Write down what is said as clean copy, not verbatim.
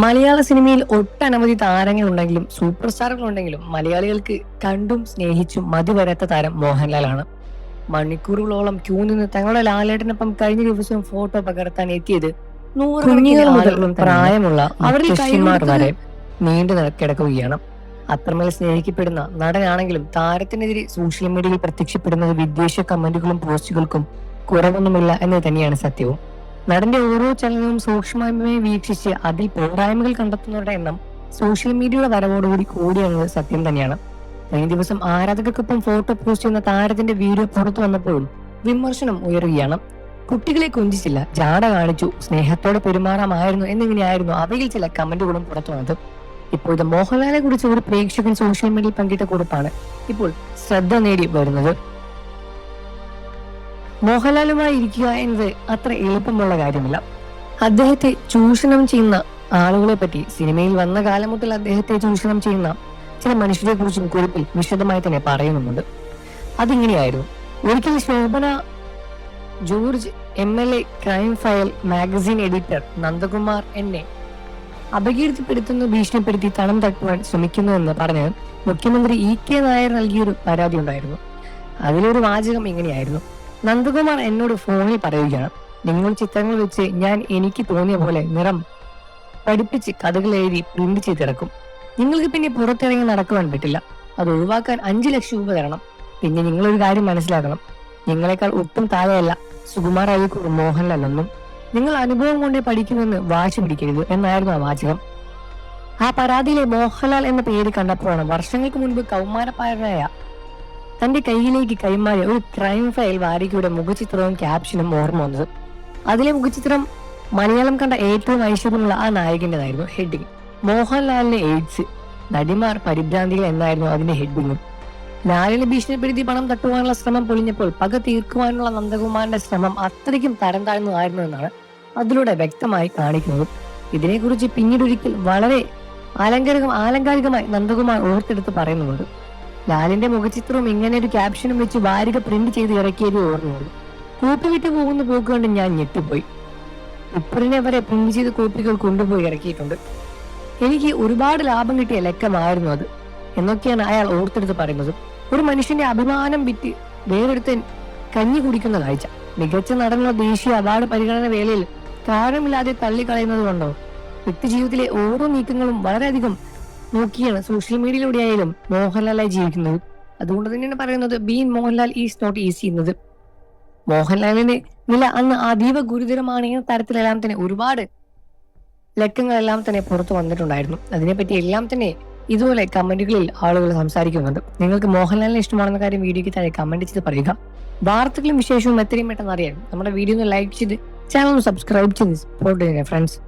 മലയാള സിനിമയിൽ ഒട്ടനവധി താരങ്ങളുണ്ടെങ്കിലും സൂപ്പർ സ്റ്റാറുകളുണ്ടെങ്കിലും മലയാളികൾക്ക് കണ്ടും സ്നേഹിച്ചും മതി വരാത്ത താരം മോഹൻലാലാണ്. മണിക്കൂറുകളോളം ക്യൂ നിന്ന് തങ്ങളുടെ ലാലേട്ടനൊപ്പം കഴിഞ്ഞ ദിവസം ഫോട്ടോ പകർത്താൻ എത്തിയത് കുഞ്ഞുങ്ങൾ മുതൽ പ്രായമുള്ള മുത്തശ്ശിമാർ വരെ നീണ്ടു കിടക്കുകയാണ്. അത്രമേൽ സ്നേഹിക്കപ്പെടുന്ന നടനാണെങ്കിലും താരത്തിനെതിരെ സോഷ്യൽ മീഡിയയിൽ പ്രത്യക്ഷപ്പെടുന്നത് വിദ്വേഷ കമന്റുകളും പോസ്റ്റുകൾക്കും കുറവൊന്നുമില്ല എന്നത് തന്നെയാണ് സത്യവും. നടന്റെ ഓരോ ചലനവും സൂക്ഷ്മമായി വീക്ഷിച്ച് അതിൽ പോരായ്മകൾ കണ്ടെത്തുന്നവരുടെ എണ്ണം സോഷ്യൽ മീഡിയയുടെ വരവോടുകൂടി കൂടിയെന്നത് സത്യം തന്നെയാണ്. കഴിഞ്ഞ ദിവസം ആരാധകർക്കൊപ്പം ഫോട്ടോ പോസ്റ്റ് ചെയ്യുന്ന താരത്തിന്റെ വീഡിയോ പുറത്തു വന്നപ്പോഴും വിമർശനം ഉയരുകയാണ്. കുട്ടികളെ കൊഞ്ചിച്ചില്ല, ജാട കാണിച്ചു, സ്നേഹത്തോടെ പെരുമാറാമായിരുന്നു എന്നിങ്ങനെയായിരുന്നു അവയിൽ ചില കമന്റുകളും പുറത്തു വന്നത്. ഇപ്പോൾ ഇത് മോഹൻലാലിനെ കുറിച്ച് ഒരു പ്രേക്ഷകൻ സോഷ്യൽ മീഡിയയിൽ പങ്കിട്ട കുറിപ്പാണ് ഇപ്പോൾ ശ്രദ്ധ നേടി വരുന്നത്. മോഹൻലാലുമായി ഇരിക്കുക എന്നത് അത്ര എളുപ്പമുള്ള കാര്യമല്ല. അദ്ദേഹത്തെ ചൂഷണം ചെയ്യുന്ന ആളുകളെ പറ്റി സിനിമയിൽ വന്ന കാലം മുതൽ അദ്ദേഹത്തെ ചൂഷണം ചെയ്യുന്ന ചില മനുഷ്യരെ കുറിച്ചും കുറിപ്പിൽ വിശദമായി തന്നെ പറയുന്നുണ്ട്. അതിങ്ങനെയായിരുന്നു: ഒരിക്കൽ Shobhana George MLA crime file magazine editor Nandakumar എന്നെ അപകീർത്തിപ്പെടുത്തുന്ന ഭീഷണിപ്പെടുത്തി തളം തട്ടുവാൻ ശ്രമിക്കുന്നുവെന്ന് പറഞ്ഞ് മുഖ്യമന്ത്രി EK നായർ നൽകിയൊരു പരാതി ഉണ്ടായിരുന്നു. അതിലൊരു വാചകം ഇങ്ങനെയായിരുന്നു: നന്ദകുമാർ എന്നോട് ഫോണിൽ പറയുകയാണ്, നിങ്ങൾ ചിത്രങ്ങൾ വെച്ച് ഞാൻ എനിക്ക് തോന്നിയ പോലെ നിറം പഠിപ്പിച്ച് കഥകൾ എഴുതി പ്രിന്റ് ചെയ്തിറക്കും. നിങ്ങൾക്ക് പിന്നെ പുറത്തിറങ്ങി നടക്കുവാൻ പറ്റില്ല. അത് ഒഴിവാക്കാൻ 5 ലക്ഷം രൂപ തരണം. പിന്നെ നിങ്ങളൊരു കാര്യം മനസ്സിലാക്കണം, നിങ്ങളെക്കാൾ ഒട്ടും താഴെയല്ല സുകുമാർ അഴീക്കോട് മോഹൻലാൽ ഒന്നും. നിങ്ങൾ അനുഭവം കൊണ്ടേ പഠിക്കുമെന്ന് വാശി പിടിക്കരുത് എന്നായിരുന്നു ആ വാചകം. ആ പരാതിയിലെ മോഹൻലാൽ എന്ന പേര് കണ്ടപ്പോഴാണ് വർഷങ്ങൾക്ക് മുൻപ് കൗമാരപ്പാരനായ തന്റെ കയ്യിലേക്ക് കൈമാറിയ ഒരു ക്രൈം ഫയൽ വാരികയുടെ മുഖചിത്രവും ക്യാപ്ഷനും ഓർമ്മ വന്നത്. അതിലെ മുഖചിത്രം മലയാളം കണ്ട ഏറ്റവും ഐശ്വര്യമുള്ള ആ നായകന്റേതായിരുന്നു. ഹെഡിങ് മോഹൻലാലിന് എയ്ഡ്സ്, നടിമാർ പരിഭ്രാന്തികൾ എന്നായിരുന്നു അതിന്റെ ഹെഡിങ്ങും. ലാലിനെ ഭീഷണിപ്പെടുത്തി പണം തട്ടുവാനുള്ള ശ്രമം പൊളിഞ്ഞപ്പോൾ പക തീർക്കുവാനുള്ള നന്ദകുമാറിന്റെ ശ്രമം അത്രയ്ക്കും തരം താഴ്ന്നതായിരുന്നു എന്നാണ് അതിലൂടെ വ്യക്തമായി കാണിക്കുന്നത്. ഇതിനെക്കുറിച്ച് പിന്നീടൊരിക്കൽ വളരെ ആലങ്കാരികമായി നന്ദകുമാർ ഓർത്തെടുത്ത് പറയുന്നുണ്ട്. ലാലിന്റെ മുഖചിത്രവും ഇങ്ങനെ ഒരു ക്യാപ്ഷനും വെച്ച് വാരിക പ്രിന്റ് ചെയ്ത് ഇറക്കിയത് ഓർമ്മയുള്ളൂ. കോപ്പി വിട്ടു പോകുന്ന പോക്ക് കണ്ട് ഞാൻ ഞെട്ടിപ്പോയി. ഉപ്പറിനെ വരെ പ്രിന്റ് ചെയ്ത് കോപ്പികൾ കൊണ്ടുപോയി ഇറക്കിയിട്ടുണ്ട്. എനിക്ക് ഒരുപാട് ലാഭം കിട്ടിയ ലക്കമായിരുന്നു അത് എന്നൊക്കെയാണ് അയാൾ ഓർത്തെടുത്ത് പറയുന്നത്. ഒരു മനുഷ്യന്റെ അഭിമാനം വിറ്റ് വേറൊരുത്തൻ കഞ്ഞി കുടിക്കുന്ന കാഴ്ച മികച്ച നടനുള്ള ദേശീയ അവാർഡ് പരിഗണന വേളയിൽ കാരണമില്ലാതെ തള്ളിക്കളയുന്നത് കൊണ്ടോ? വ്യക്തി ജീവിതത്തിലെ ഓരോ നീക്കങ്ങളും വളരെയധികം നോക്കിയാണ് സോഷ്യൽ മീഡിയയിലൂടെയായാലും മോഹൻലാലായി ജീവിക്കുന്നത്. അതുകൊണ്ട് തന്നെയാണ് പറയുന്നത് being Mohanlal is not easy എന്നത്. മോഹൻലാലിന്റെ നില അന്ന് അതീവ ഗുരുതരമാണ് എന്ന തരത്തിലെല്ലാം തന്നെ ഒരുപാട് ലക്കങ്ങളെല്ലാം തന്നെ പുറത്തു വന്നിട്ടുണ്ടായിരുന്നു. അതിനെപ്പറ്റി എല്ലാം തന്നെ ഇതുപോലെ കമന്റുകളിൽ ആളുകൾ സംസാരിക്കുന്നുണ്ട്. നിങ്ങൾക്ക് മോഹൻലാലിനെ ഇഷ്ടമാണെന്ന കാര്യം വീഡിയോയ്ക്ക് താഴെ കമന്റ് ചെയ്ത് പറയുക. വാർത്തകളും വിശേഷവും എത്രയും പെട്ടെന്ന് അറിയാൻ നമ്മുടെ വീഡിയോ ഒന്ന് ലൈക്ക് ചെയ്ത് ചാനൽ ഒന്ന് സബ്സ്ക്രൈബ് ചെയ്ത് സപ്പോർട്ട് ചെയ്യുക ഫ്രണ്ട്സ്.